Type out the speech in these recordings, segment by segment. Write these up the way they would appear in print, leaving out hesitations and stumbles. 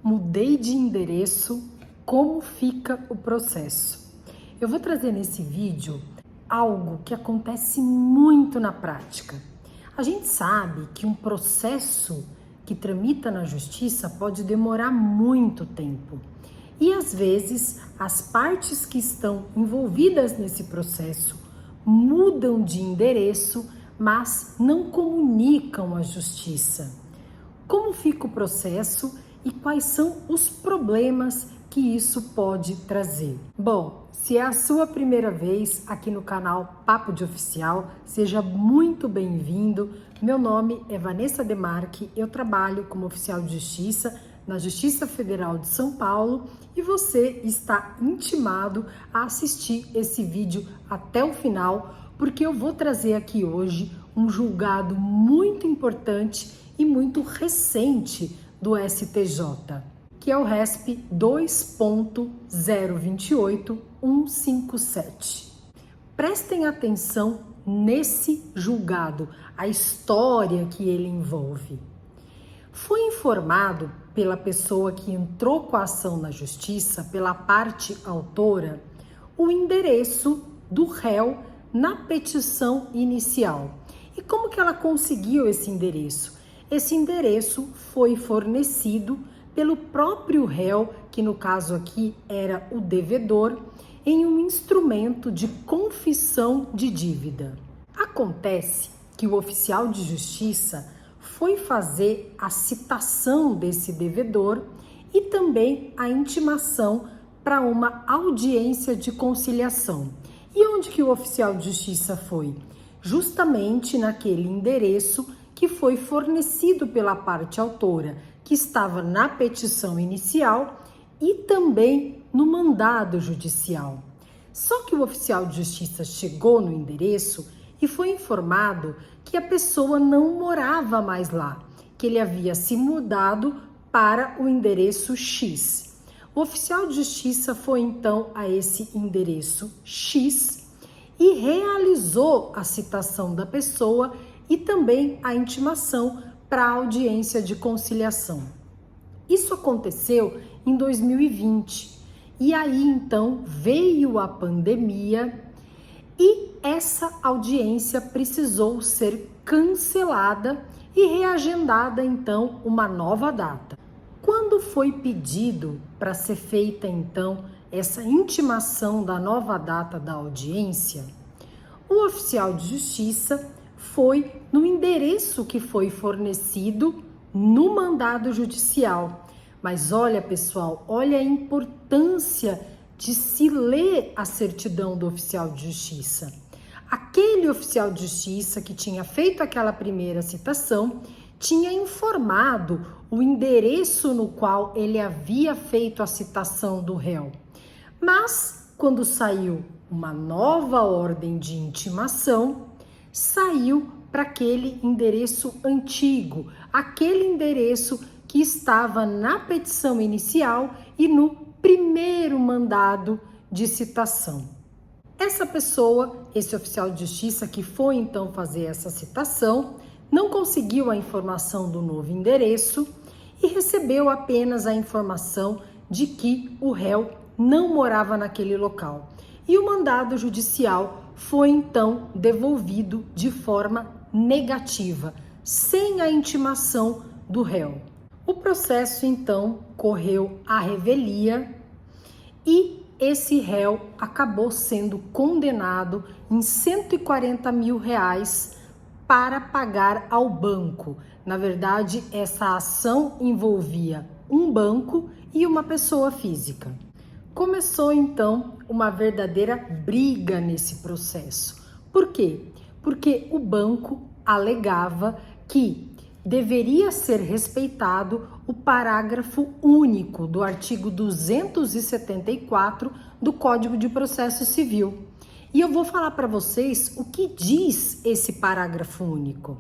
Mudei de endereço, como fica o processo? Eu vou trazer nesse vídeo algo que acontece muito na prática. A gente sabe que um processo que tramita na justiça pode demorar muito tempo. E às vezes as partes que estão envolvidas nesse processo mudam de endereço, mas não comunicam à justiça. Como fica o processo e quais são os problemas que isso pode trazer? Bom, se é a sua primeira vez aqui no canal Papo de Oficial, seja muito bem-vindo. Meu nome é Vanessa Demarque, eu trabalho como oficial de justiça na Justiça Federal de São Paulo e você está intimado a assistir esse vídeo até o final, porque eu vou trazer aqui hoje um julgado muito importante e muito recente do STJ, que é o RESP 2.028157. Prestem atenção nesse julgado, a história que ele envolve. Foi informado pela pessoa que entrou com a ação na justiça, pela parte autora, o endereço do réu na petição inicial. E como que ela conseguiu esse endereço? Esse endereço foi fornecido pelo próprio réu, que no caso aqui era o devedor, em um instrumento de confissão de dívida. Acontece que o oficial de justiça foi fazer a citação desse devedor e também a intimação para uma audiência de conciliação. E onde que o oficial de justiça foi? Justamente naquele endereço que foi fornecido pela parte autora, que estava na petição inicial e também no mandado judicial. Só que o oficial de justiça chegou no endereço e foi informado que a pessoa não morava mais lá, que ele havia se mudado para o endereço X. O oficial de justiça foi então a esse endereço X e realizou a citação da pessoa e também a intimação para a audiência de conciliação. Isso aconteceu em 2020 e aí então veio a pandemia e essa audiência precisou ser cancelada e reagendada então uma nova data. Quando foi pedido para ser feita então essa intimação da nova data da audiência, o oficial de justiça foi no endereço que foi fornecido no mandado judicial. Mas olha, pessoal, olha a importância de se ler a certidão do oficial de justiça. Aquele oficial de justiça que tinha feito aquela primeira citação tinha informado o endereço no qual ele havia feito a citação do réu. Mas, quando saiu uma nova ordem de intimação, saiu para aquele endereço antigo, aquele endereço que estava na petição inicial e no primeiro mandado de citação. Essa pessoa, esse oficial de justiça que foi então fazer essa citação, não conseguiu a informação do novo endereço e recebeu apenas a informação de que o réu não morava naquele local. E o mandado judicial foi então devolvido de forma negativa, sem a intimação do réu. O processo então correu à revelia e esse réu acabou sendo condenado em R$140 mil para pagar ao banco. Na verdade, essa ação envolvia um banco e uma pessoa física. Começou então uma verdadeira briga nesse processo. Por quê? Porque o banco alegava que deveria ser respeitado o parágrafo único do artigo 274 do Código de Processo Civil. E eu vou falar para vocês o que diz esse parágrafo único.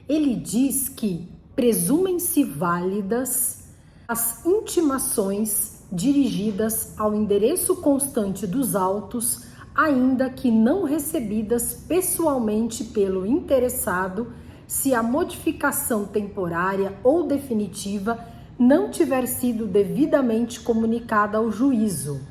Ele diz que presumem-se válidas as intimações dirigidas ao endereço constante dos autos, ainda que não recebidas pessoalmente pelo interessado, se a modificação temporária ou definitiva não tiver sido devidamente comunicada ao juízo,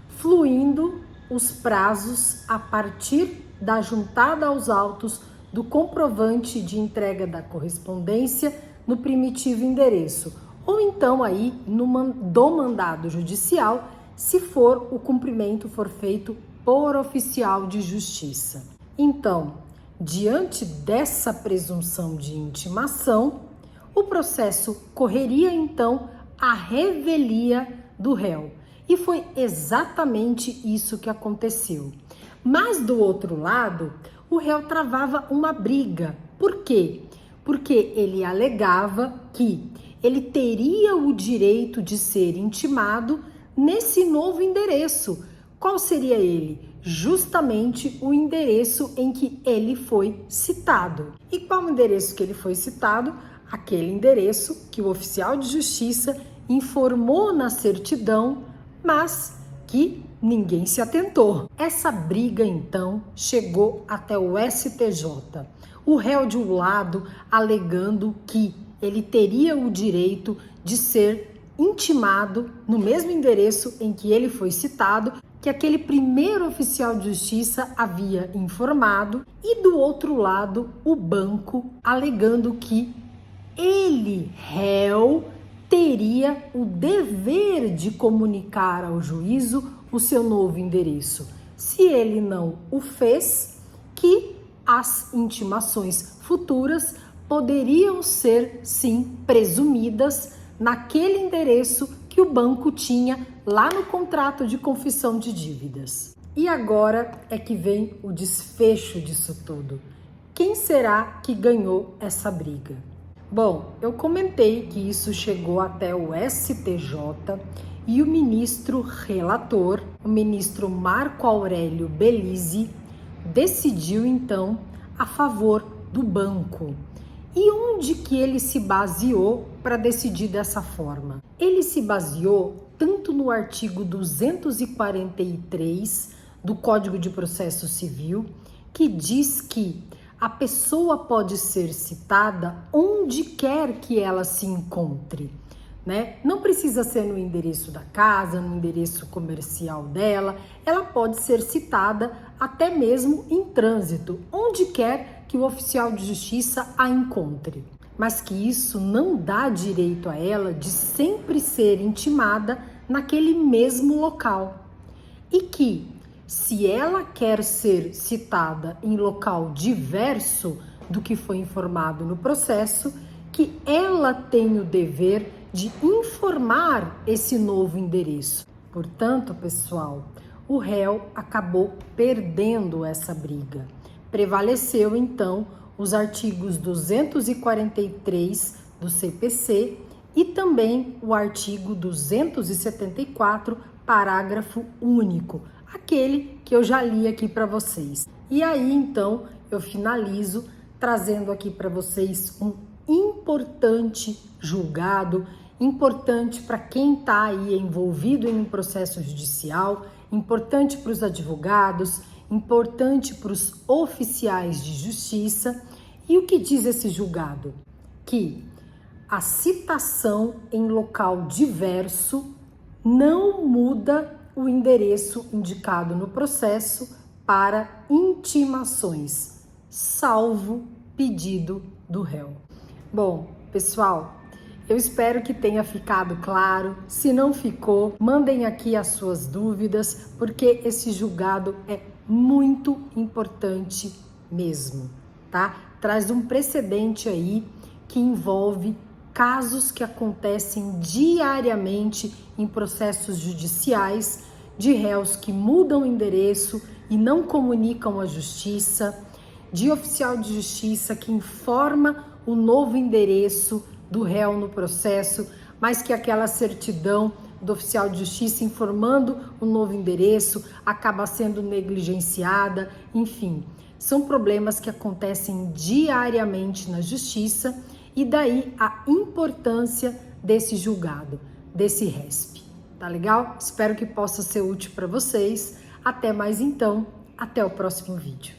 fluindo os prazos a partir da juntada aos autos do comprovante de entrega da correspondência no primitivo endereço, ou então aí do mandado judicial, se o cumprimento for feito por oficial de justiça. Então, diante dessa presunção de intimação, o processo correria então à revelia do réu. E foi exatamente isso que aconteceu. Mas do outro lado, o réu travava uma briga. Por quê? Porque ele alegava que ele teria o direito de ser intimado nesse novo endereço. Qual seria ele? Justamente o endereço em que ele foi citado. E qual endereço que ele foi citado? Aquele endereço que o oficial de justiça informou na certidão, mas que ninguém se atentou. Essa briga, então, chegou até o STJ. O réu de um lado alegando que ele teria o direito de ser intimado no mesmo endereço em que ele foi citado, que aquele primeiro oficial de justiça havia informado, e do outro lado o banco alegando que ele, réu, teria o dever de comunicar ao juízo o seu novo endereço. Se ele não o fez, que as intimações futuras poderiam ser, sim, presumidas naquele endereço que o banco tinha lá no contrato de confissão de dívidas. E agora é que vem o desfecho disso tudo. Quem será que ganhou essa briga? Bom, eu comentei que isso chegou até o STJ e o ministro relator, o ministro Marco Aurélio Belize, decidiu então a favor do banco. E onde que ele se baseou para decidir dessa forma? Ele se baseou tanto no artigo 243 do Código de Processo Civil, que diz que a pessoa pode ser citada onde quer que ela se encontre, né? Não precisa ser no endereço da casa, no endereço comercial dela, ela pode ser citada até mesmo em trânsito, onde quer que o oficial de justiça a encontre. Mas que isso não dá direito a ela de sempre ser intimada naquele mesmo local. E que, se ela quer ser citada em local diverso do que foi informado no processo, que ela tem o dever de informar esse novo endereço. Portanto, pessoal, o réu acabou perdendo essa briga. Prevaleceu, então, os artigos 243 do CPC e também o artigo 274, parágrafo único, aquele que eu já li aqui para vocês. E aí, então, eu finalizo trazendo aqui para vocês um importante julgado, importante para quem está aí envolvido em um processo judicial, importante para os advogados, importante para os oficiais de justiça. E o que diz esse julgado? Que a citação em local diverso não muda o endereço indicado no processo para intimações, salvo pedido do réu. Bom, pessoal, eu espero que tenha ficado claro. Se não ficou, mandem aqui as suas dúvidas, porque esse julgado é muito importante mesmo, tá? Traz um precedente aí que envolve casos que acontecem diariamente em processos judiciais de réus que mudam o endereço e não comunicam à justiça, de oficial de justiça que informa o novo endereço do réu no processo, mas que aquela certidão do oficial de justiça informando o novo endereço acaba sendo negligenciada. Enfim, são problemas que acontecem diariamente na justiça, e daí a importância desse julgado, desse RESP. Tá legal? Espero que possa ser útil para vocês. Até mais então, até o próximo vídeo.